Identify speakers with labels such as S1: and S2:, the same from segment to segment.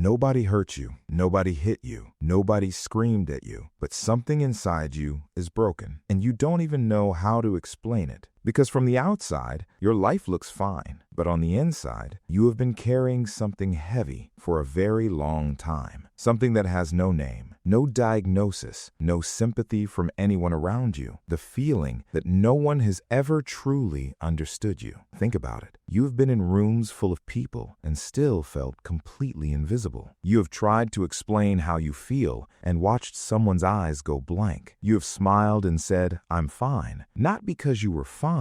S1: Nobody hurt you, nobody hit you, nobody screamed at you, but something inside you is broken, and you don't even know how to explain it. Because from the outside, your life looks fine, but on the inside, you have been carrying something heavy for a very long time. Something that has no name, no diagnosis, no sympathy from anyone around you. The feeling that no one has ever truly understood you. Think about it. You have been in rooms full of people and still felt completely invisible. You have tried to explain how you feel and watched someone's eyes go blank. You have smiled and said, "I'm fine," not because you were fine,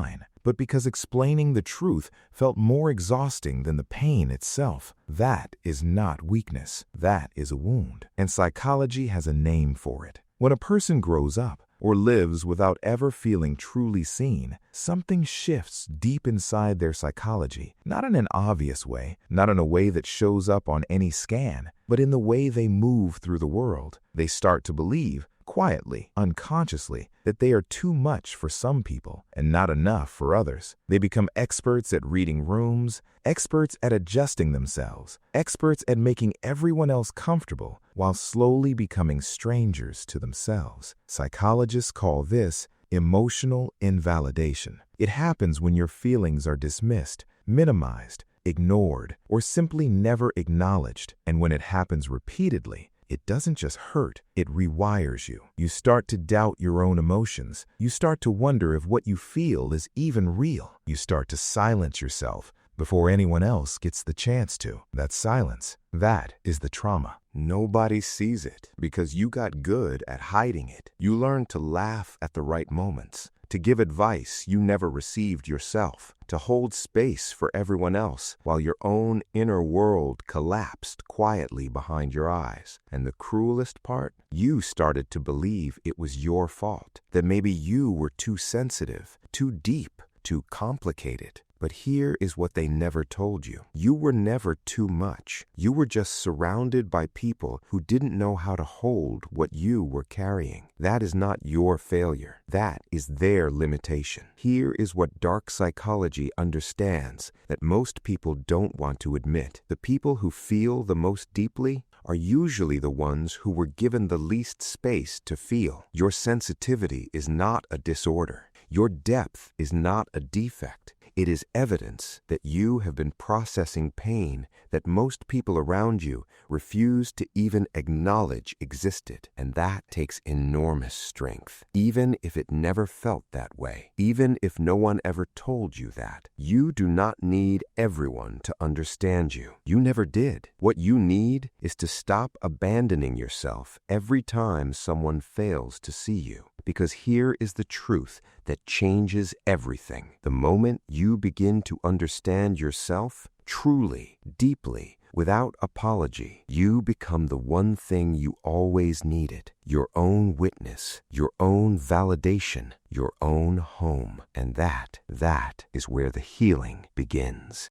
S1: but because explaining the truth felt more exhausting than the pain itself. That is not weakness. That is a wound. And psychology has a name for it. When a person grows up or lives without ever feeling truly seen, something shifts deep inside their psychology. Not in an obvious way, not in a way that shows up on any scan, but in the way they move through the world. They start to believe, quietly, unconsciously, that they are too much for some people and not enough for others. They become experts at reading rooms, experts at adjusting themselves, experts at making everyone else comfortable while slowly becoming strangers to themselves. Psychologists call this emotional invalidation. It happens when your feelings are dismissed, minimized, ignored, or simply never acknowledged. And when it happens repeatedly, it doesn't just hurt, it rewires you. You start to doubt your own emotions. You start to wonder if what you feel is even real. You start to silence yourself before anyone else gets the chance to. That silence, that is the trauma. Nobody sees it because you got good at hiding it. You learned to laugh at the right moments, to give advice you never received yourself, to hold space for everyone else while your own inner world collapsed quietly behind your eyes. And the cruelest part, you started to believe it was your fault, that maybe you were too sensitive, too deep, too complicated. But here is what they never told you. You were never too much. You were just surrounded by people who didn't know how to hold what you were carrying. That is not your failure. That is their limitation. Here is what dark psychology understands that most people don't want to admit. The people who feel the most deeply are usually the ones who were given the least space to feel. Your sensitivity is not a disorder. Your depth is not a defect. It is evidence that you have been processing pain that most people around you refuse to even acknowledge existed. And that takes enormous strength, even if it never felt that way, even if no one ever told you that. You do not need everyone to understand you. You never did. What you need is to stop abandoning yourself every time someone fails to see you. Because here is the truth that changes everything. The moment you begin to understand yourself truly, deeply, without apology, you become the one thing you always needed: your own witness, your own validation, your own home. And that is where the healing begins.